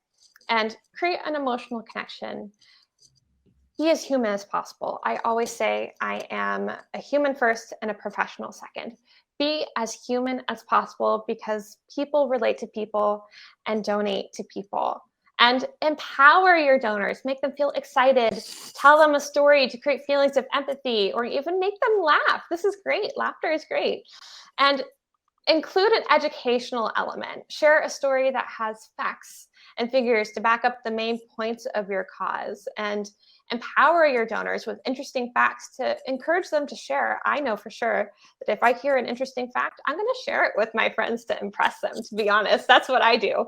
And create an emotional connection. Be as human as possible. I always say I am a human first and a professional second. Be as human as possible because people relate to people and donate to people. And empower your donors. Make them feel excited. Tell them a story to create feelings of empathy or even make them laugh. This is great. Laughter is great. And include an educational element. Share a story that has facts and figures to back up the main points of your cause, and empower your donors with interesting facts to encourage them to share. I know for sure that if I hear an interesting fact, I'm going to share it with my friends to impress them, to be honest. That's what I do.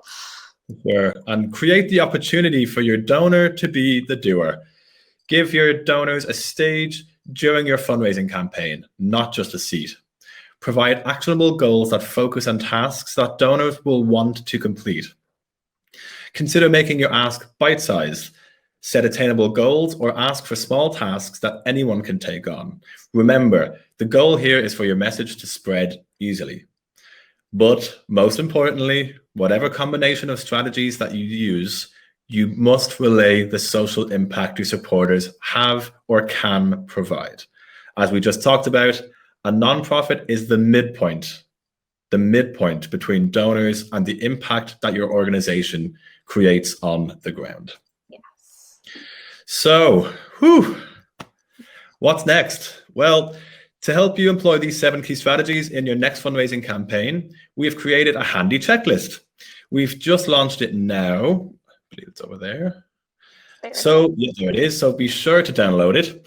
Sure. And create the opportunity for your donor to be the doer. Give your donors a stage during your fundraising campaign, not just a seat. Provide actionable goals that focus on tasks that donors will want to complete. Consider making your ask bite-sized. Set attainable goals or ask for small tasks that anyone can take on. Remember, the goal here is for your message to spread easily. But most importantly, whatever combination of strategies that you use, you must relay the social impact your supporters have or can provide. As we just talked about, a nonprofit is the midpoint between donors and the impact that your organization creates on the ground. Yes. So, what's next? Well, to help you employ these 7 key strategies in your next fundraising campaign, we've created a handy checklist. We've just launched it now. I believe it's over there. So, yeah, there it is. So be sure to download it.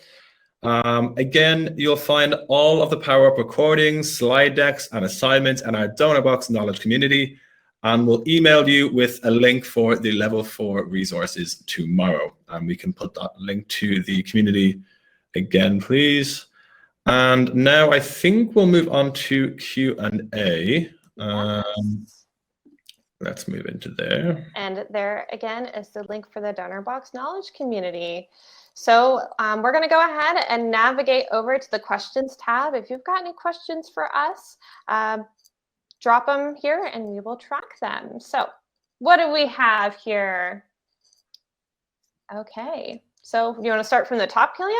Again, you'll find all of the PowerUp recordings, slide decks, and assignments in our Donorbox knowledge community, and we'll email you with a link for the level 4 resources tomorrow. And we can put that link to the community again, please. And now I think we'll move on to Q&A. Let's move into there. And there again is the link for the Donorbox knowledge community. So we're going to go ahead and navigate over to the questions tab. If you've got any questions for us, drop them here and we will track them. So what do we have here? Okay, so you want to start from the top, Killian?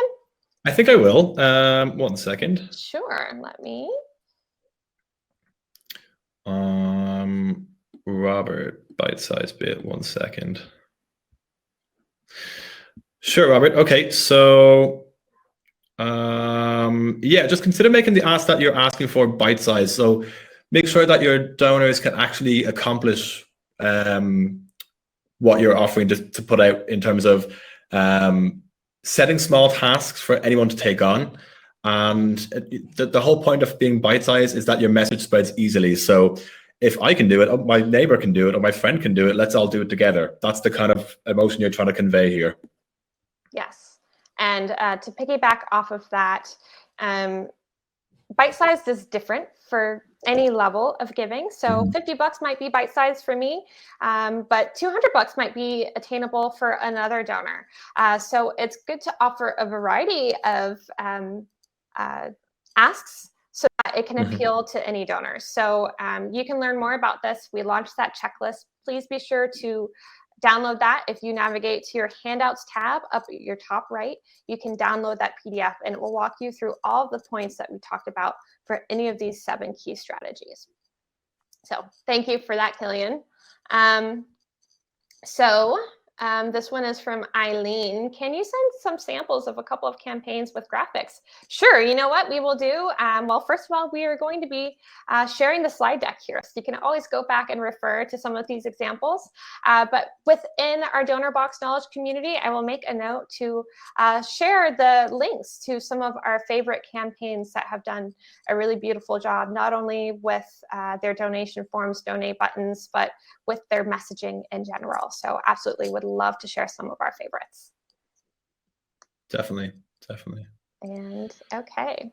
I think I will. 1 second. Sure, let me. Robert, bite-sized bit, 1 second. Sure, Robert. Okay, so yeah, just consider making the ask that you're asking for bite-sized. So make sure that your donors can actually accomplish what you're offering to put out in terms of setting small tasks for anyone to take on. And the whole point of being bite-sized is that your message spreads easily. So if I can do it, my neighbor can do it, or my friend can do it, let's all do it together. That's the kind of emotion you're trying to convey here. Yes. And to piggyback off of that, bite-sized is different for any level of giving. So $50 might be bite-sized for me, but $200 might be attainable for another donor. So it's good to offer a variety of asks so that it can appeal to any donors. So you can learn more about this. We launched that checklist. Please be sure to download that. If you navigate to your handouts tab up at your top right, you can download that PDF and it will walk you through all of the points that we talked about for any of these 7 key strategies. So thank you for that, Killian. This one is from Eileen. Can you send some samples of a couple of campaigns with graphics? Sure. You know what we will do? Well, first of all, we are going to be sharing the slide deck here. So you can always go back and refer to some of these examples. But within our Donorbox knowledge community, I will make a note to share the links to some of our favorite campaigns that have done a really beautiful job, not only with their donation forms, donate buttons, but with their messaging in general. So absolutely would love to share some of our favorites. Definitely. And okay.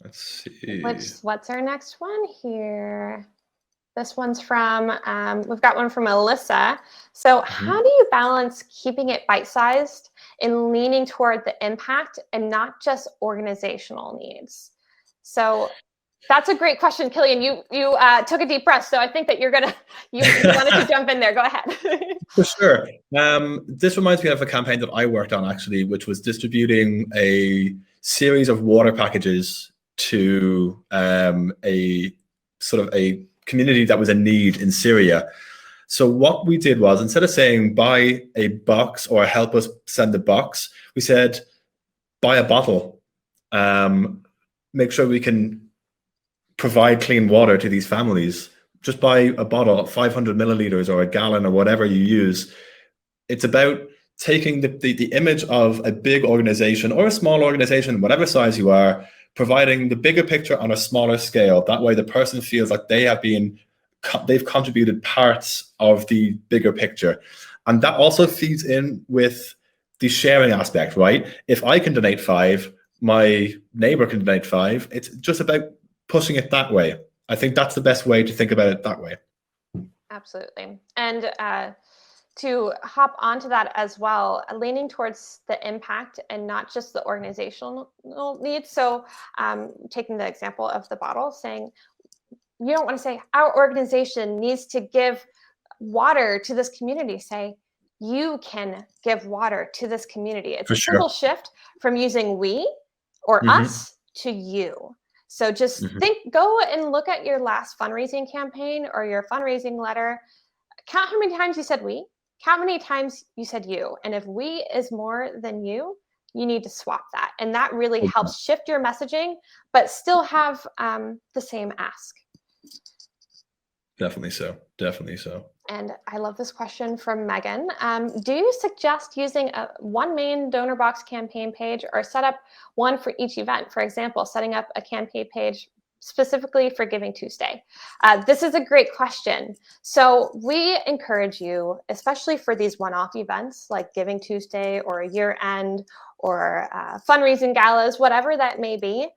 Let's see. What's our next one here? This one's from, we've got one from Alyssa. So how do you balance keeping it bite-sized and leaning toward the impact and not just organizational needs? So that's a great question, Killian. You took a deep breath, so I think that you wanted to jump in there. Go ahead. For sure. This reminds me of a campaign that I worked on actually, which was distributing a series of water packages to a sort of a community that was in need in Syria. So what we did was, instead of saying buy a box or help us send a box, we said buy a bottle. Make sure we can provide clean water to these families. Just buy a bottle, 500 milliliters or a gallon or whatever you use. It's about taking the image of a big organization or a small organization, whatever size you are, providing the bigger picture on a smaller scale. That way the person feels like they've contributed parts of the bigger picture. And that also feeds in with the sharing aspect, right? If I can donate 5, my neighbor can donate 5. It's just about pushing it that way. I think that's the best way to think about it that way. Absolutely. And to hop onto that as well, leaning towards the impact and not just the organizational needs. So taking the example of the bottle, saying, you don't want to say our organization needs to give water to this community. Say, you can give water to this community. It's a simple shift from using we or us to you. So just go and look at your last fundraising campaign or your fundraising letter. Count how many times you said we, count how many times you said you. And if we is more than you need to swap that. And that really helps shift your messaging, but still have the same ask. Definitely so. And I love this question from Megan. Do you suggest using one main Donorbox campaign page or set up one for each event? For example, setting up a campaign page specifically for Giving Tuesday. This is a great question. So we encourage you, especially for these one-off events like Giving Tuesday or a year end or fundraising galas, whatever that may be,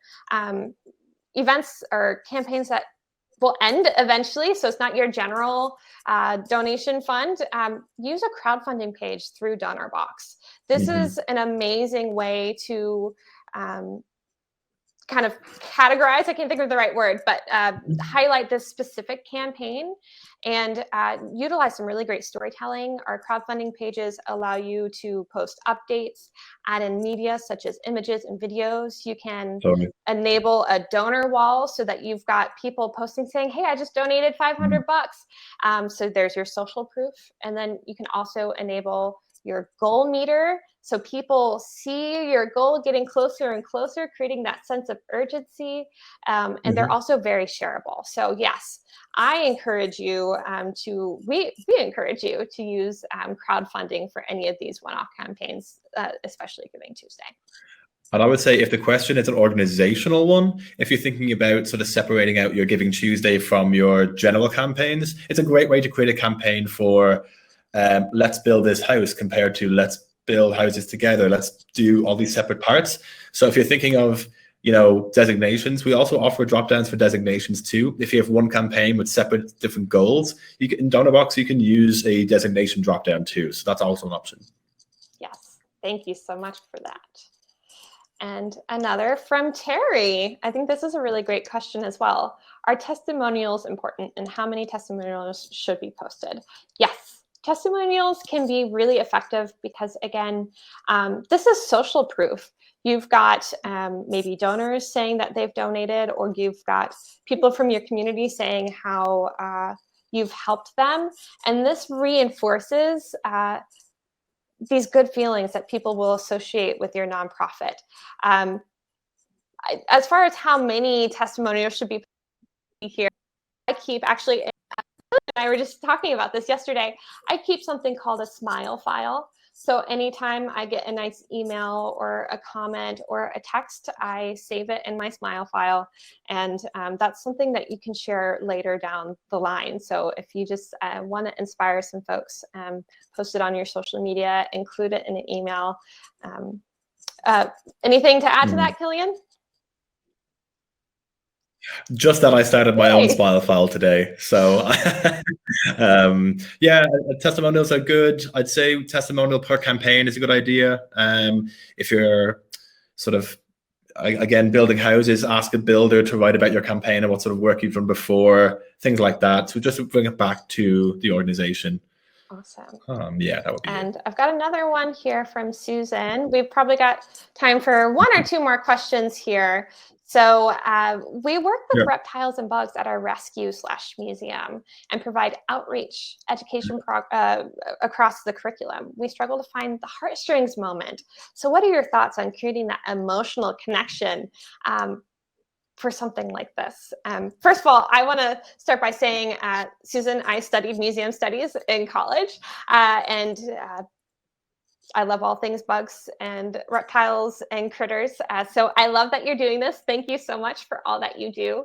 events or campaigns that will end eventually, so it's not your general donation fund, use a crowdfunding page through Donorbox. This is an amazing way to kind of categorize, I can't think of the right word, but highlight this specific campaign and utilize some really great storytelling. Our crowdfunding pages allow you to post updates, add in media such as images and videos. You can enable a donor wall so that you've got people posting saying, hey, I just donated 500 bucks. So there's your social proof. And then you can also enable your goal meter, so people see your goal getting closer and closer, creating that sense of urgency. And they're also very shareable. So yes, I encourage you we encourage you to use crowdfunding for any of these one-off campaigns, especially Giving Tuesday. And I would say if the question is an organizational one, if you're thinking about sort of separating out your Giving Tuesday from your general campaigns, it's a great way to create a campaign for let's build this house compared to let's build houses together. Let's do all these separate parts. So if you're thinking of, designations, we also offer drop downs for designations too. If you have one campaign with separate different goals, in Donorbox, you can use a designation drop down too. So that's also an option. Yes, thank you so much for that. And another from Terry. I think this is a really great question as well. Are testimonials important, and how many testimonials should be posted? Yes, testimonials can be really effective because, again, this is social proof. You've got maybe donors saying that they've donated, or you've got people from your community saying how you've helped them. And this reinforces these good feelings that people will associate with your nonprofit. As far as how many testimonials should be here, I keep actually, and I were just talking about this yesterday, I keep something called a smile file. So anytime I get a nice email or a comment or a text, I save it in my smile file. And that's something that you can share later down the line. So if you just want to inspire some folks, post it on your social media, include it in an email. Anything to add to that, Killian? Just that I started my own smile file today. So yeah, testimonials are good. I'd say testimonial per campaign is a good idea. If you're sort of, again, building houses, ask a builder to write about your campaign and what sort of work you've done before, things like that. So just to bring it back to the organization. Awesome. Yeah, that would be And I've got another one here from Susan. We've probably got time for one or two more questions here. So we work with reptiles and bugs at our rescue/museum and provide outreach education across the curriculum. We struggle to find the heartstrings moment. So what are your thoughts on creating that emotional connection for something like this? First of all, I want to start by saying, Susan, I studied museum studies in college, and I love all things bugs and reptiles and critters. So I love that you're doing this. Thank you so much for all that you do.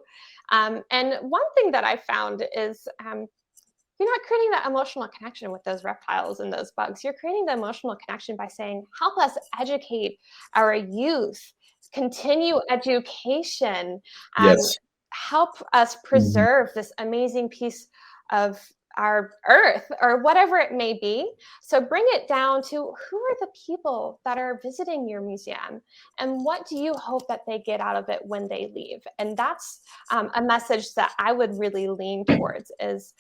And one thing that I found is you're not creating that emotional connection with those reptiles and those bugs. You're creating the emotional connection by saying, help us educate our youth, continue education, help us preserve this amazing piece of our earth, or whatever it may be. So bring it down to who are the people that are visiting your museum, and what do you hope that they get out of it when they leave? And that's a message that I would really lean towards, is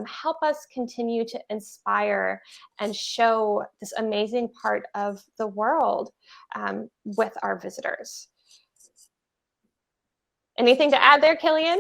help us continue to inspire and show this amazing part of the world with our visitors. Anything to add there, Killian?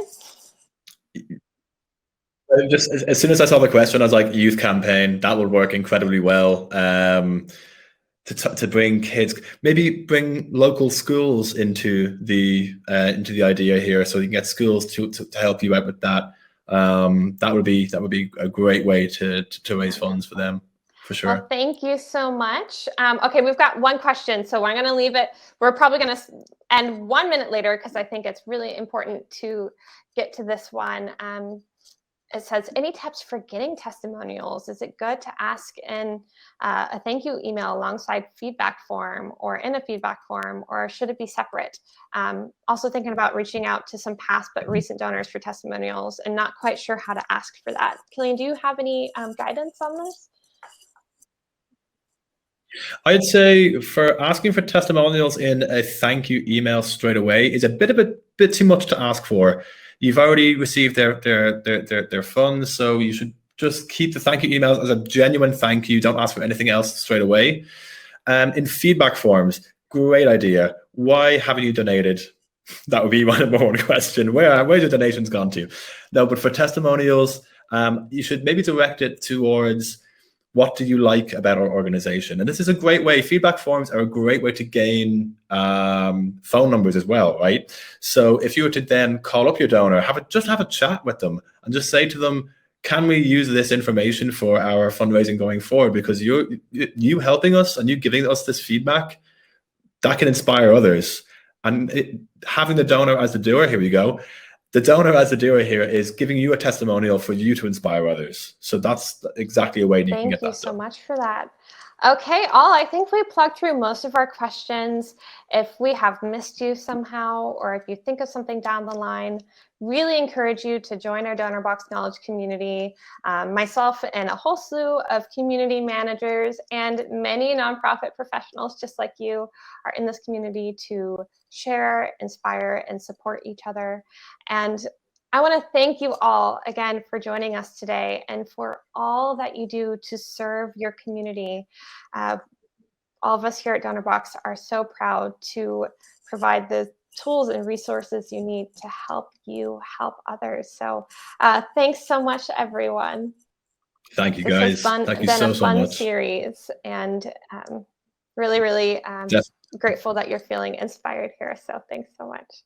Just as soon as I saw the question, I was like, youth campaign, that would work incredibly well. To bring kids, maybe bring local schools into the idea here, so you can get schools to help you out with that. That would be a great way to raise funds for them, for sure. Well, thank you so much. Okay, we've got one question, so I'm going to leave it. We're probably going to end 1 minute later because I think it's really important to get to this one. It says, any tips for getting testimonials? Is it good to ask in a thank you email alongside feedback form, or in a feedback form, or should it be separate? Also thinking about reaching out to some past but recent donors for testimonials and not quite sure how to ask for that. Killian, do you have any guidance on this? I'd say for asking for testimonials in a thank you email straight away is a bit too much to ask for. You've already received their funds, so you should just keep the thank you emails as a genuine thank you. Don't ask for anything else straight away. In feedback forms, great idea. Why haven't you donated? That would be my number one question. Where's your donations gone to? No, but for testimonials, you should maybe direct it towards what do you like about our organization? And this is a great way. Feedback forms are a great way to gain phone numbers as well, right? So if you were to then call up your donor, just have a chat with them and just say to them, can we use this information for our fundraising going forward? Because you helping us and you giving us this feedback, that can inspire others. And having the donor as the doer, here we go. The donor as the doer here is giving you a testimonial for you to inspire others. So that's exactly a way you can get that done. Thank you so much for that. Okay, I think we plugged through most of our questions. If we have missed you somehow, or if you think of something down the line, really encourage you to join our Donorbox Knowledge community. Myself and a whole slew of community managers and many nonprofit professionals just like you are in this community to share, inspire, and support each other. And I want to thank you all again for joining us today and for all that you do to serve your community. All of us here at Donorbox are so proud to provide the tools and resources you need to help you help others. So thanks so much, everyone. Thank you, guys. Thank you so much. Series, and really, really grateful that you're feeling inspired here. So thanks so much.